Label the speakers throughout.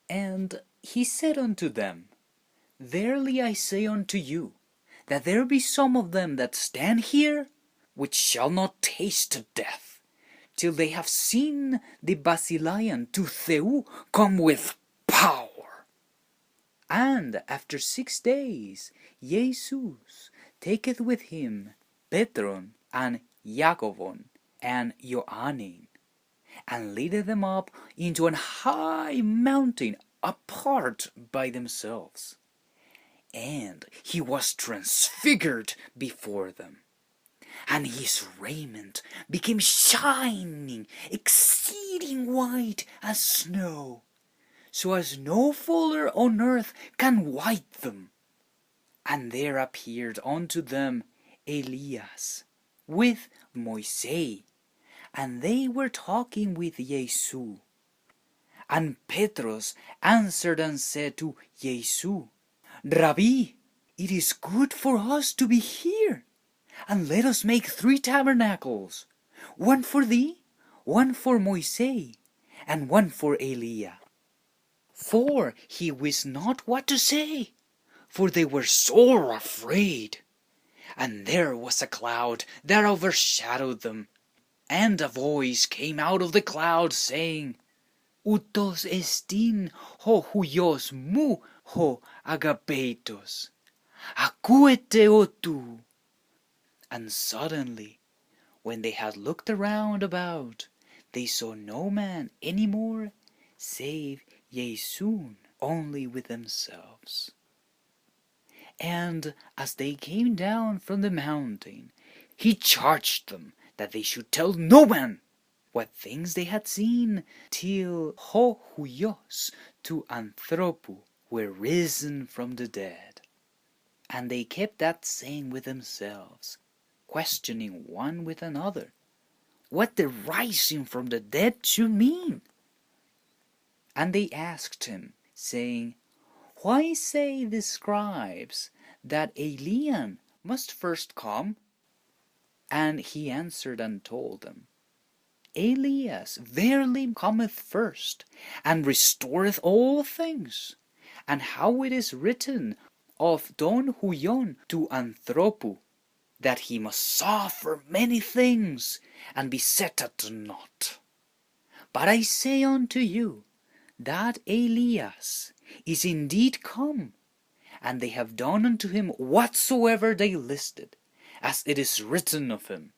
Speaker 1: And he said unto them, Verily I say unto you, that there be some of them that stand here, which shall not taste death, till they have seen the Basilean to Theou come with power. And after 6 days Jesus taketh with him Petron and Jacobon and Johannin, and leadeth them up into an high mountain apart by themselves. And he was transfigured before them, and his raiment became shining, exceeding white as snow, so as no fuller on earth can white them. And there appeared unto them Elias with Moisés, and they were talking with Jesus. And Petros answered and said to Jesus, Rabbi, it is good for us to be here, and let us make 3 tabernacles, one for thee, one for Moisés, and one for Elias. For he wist not what to say, for they were sore afraid. And there was a cloud that overshadowed them, and a voice came out of the cloud, saying, Utos estin ho huios mu ho agapetos, acuete otu. And suddenly, when they had looked around about, they saw no man any more, save Jesus only with themselves. And as they came down from the mountain, he charged them that they should tell no man what things they had seen, till ho huios to anthropu were risen from the dead. And they kept that saying with themselves, questioning one with another, what the rising from the dead should mean. And they asked him, saying, Why say the scribes that Elias must first come? And he answered and told them, Elias verily cometh first, and restoreth all things. And how it is written of Don Huion to Anthropu, that he must suffer many things, and be set at naught. But I say unto you, that Elias is indeed come, and they have done unto him whatsoever they listed, as it is written of him.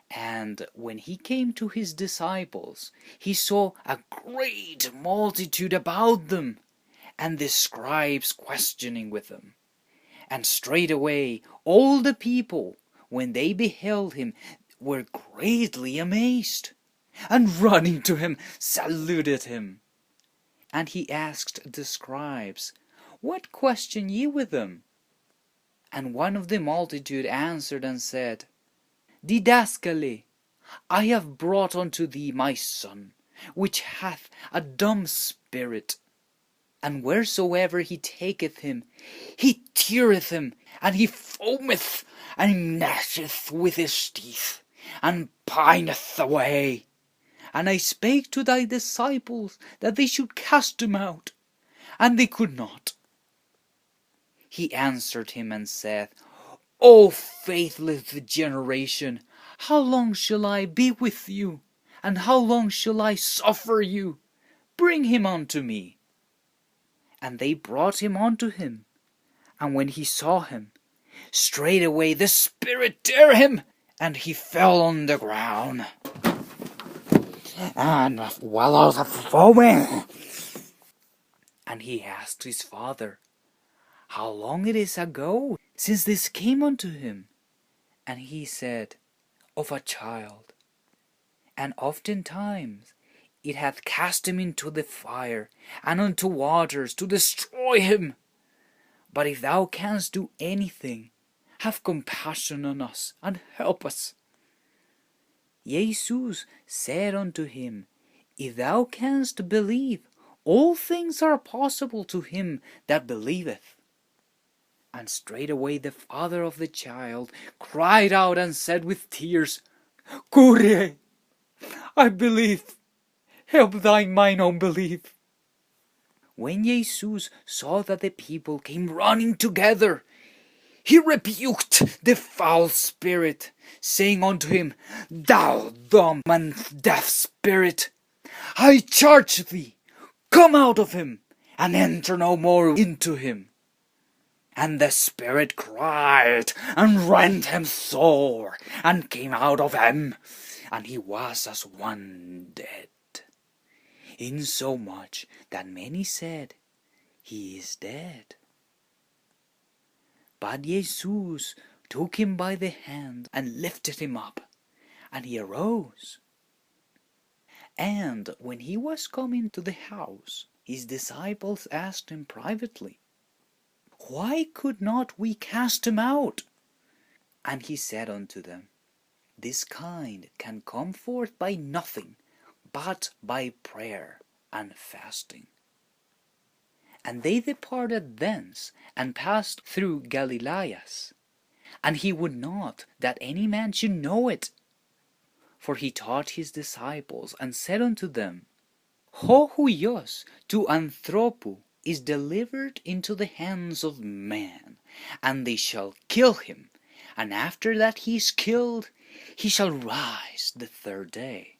Speaker 1: And when he came to his disciples, he saw a great multitude about them, and the scribes questioning with them. And straightway all the people, when they beheld him, were greatly amazed, and running to him, saluted him. And he asked the scribes, What question ye with them? And one of the multitude answered and said, Didaskale, I have brought unto thee my son, which hath a dumb spirit. And wheresoever he taketh him, he teareth him, and he foameth, and gnasheth with his teeth, and pineth away. And I spake to thy disciples that they should cast him out, and they could not. He answered him and said, O faithless generation, how long shall I be with you, and how long shall I suffer you? Bring him unto me. And they brought him unto him. And when he saw him, straightway the spirit tare him, and he fell on the ground, and wallowed foaming. And he asked his father, How long it is ago since this came unto him? And he said, Of a child. And oftentimes it hath cast him into the fire, and unto waters, to destroy him. But if thou canst do anything, have compassion on us, and help us. Jesus said unto him, If thou canst believe, all things are possible to him that believeth. And straightway the father of the child cried out and said with tears, Kyrie, I believe, help thine mine unbelief. When Jesus saw that the people came running together, he rebuked the foul spirit, saying unto him, Thou dumb and deaf spirit, I charge thee, come out of him, and enter no more into him. And the spirit cried, and rent him sore, and came out of him, and he was as one dead. Insomuch that many said, He is dead. But Jesus took him by the hand, and lifted him up, and he arose. And when he was come into the house, his disciples asked him privately, Why could not we cast him out? And he said unto them, This kind can come forth by nothing, but by prayer and fasting. And they departed thence, and passed through Galileas. And he would not that any man should know it. For he taught his disciples, and said unto them, Ho huios to anthropu is delivered into the hands of man, and they shall kill him, and after that he is killed, he shall rise the third day.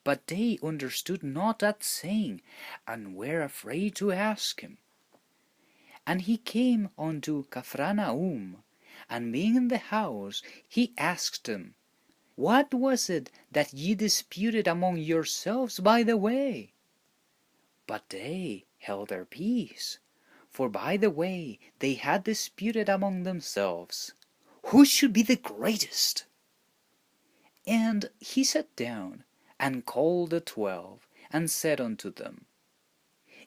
Speaker 1: But they understood not that saying, and were afraid to ask him. And he came unto Capernaum, and being in the house, he asked them, What was it that ye disputed among yourselves by the way? But they held their peace, for by the way they had disputed among themselves, who should be the greatest. And he sat down, and called the 12, and said unto them,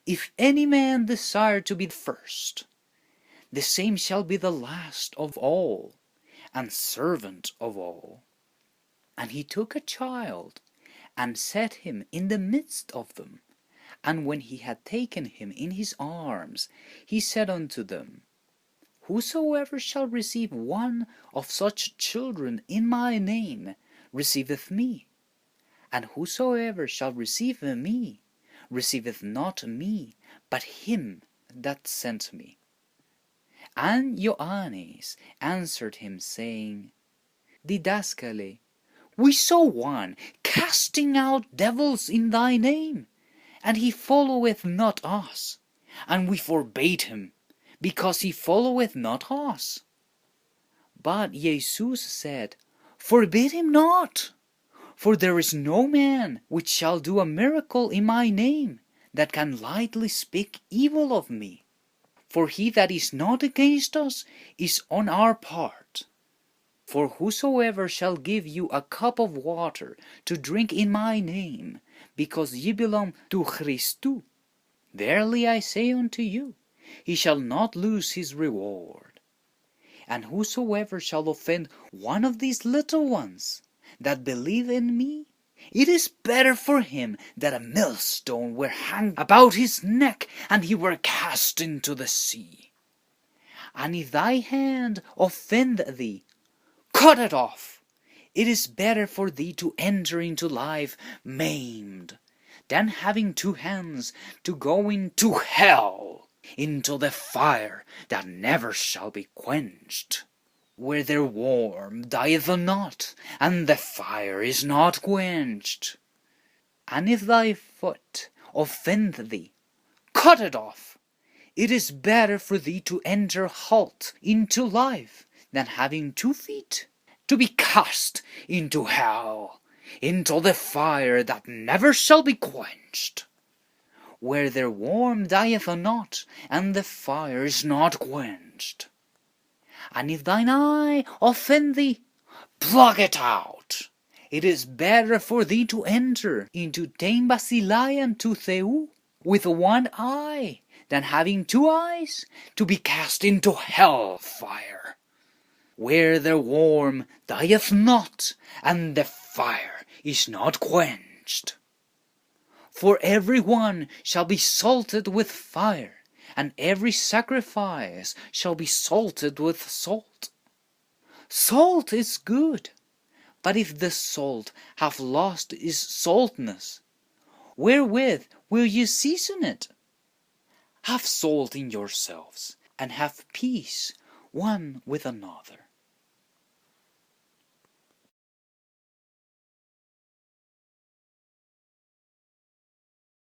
Speaker 1: If any man desire to be first, the same shall be the last of all, and servant of all. And he took a child, and set him in the midst of them. And when he had taken him in his arms, he said unto them, Whosoever shall receive one of such children in my name receiveth me. And whosoever shall receive me, receiveth not me, but him that sent me. And Johannes answered him, saying, Didaskale, we saw one casting out devils in thy name, and he followeth not us. And we forbade him, because he followeth not us. But Jesus said, Forbid him not. For there is no man which shall do a miracle in my name that can lightly speak evil of me. For he that is not against us is on our part. For whosoever shall give you a cup of water to drink in my name, because ye belong to Christu, verily I say unto you, he shall not lose his reward. And whosoever shall offend one of these little ones that believe in me, it is better for him that a millstone were hung about his neck, and he were cast into the sea. And if thy hand offend thee, cut it off. It is better for thee to enter into life maimed, than having 2 hands to go into hell, into the fire that never shall be quenched, where their worm dieth not, and the fire is not quenched. And if thy foot offend thee, cut it off. It is better for thee to enter halt into life, than having 2 feet to be cast into hell, into the fire that never shall be quenched, where their worm dieth not, and the fire is not quenched. And if thine eye offend thee, pluck it out. It is better for thee to enter into Tein Basilai and to Theu with 1 eye, than having 2 eyes to be cast into hell fire, where the worm dieth not, and the fire is not quenched. For every one shall be salted with fire, and every sacrifice shall be salted with salt. Salt is good, but if the salt have lost its saltness, wherewith will ye season it? Have salt in yourselves, and have peace one with another.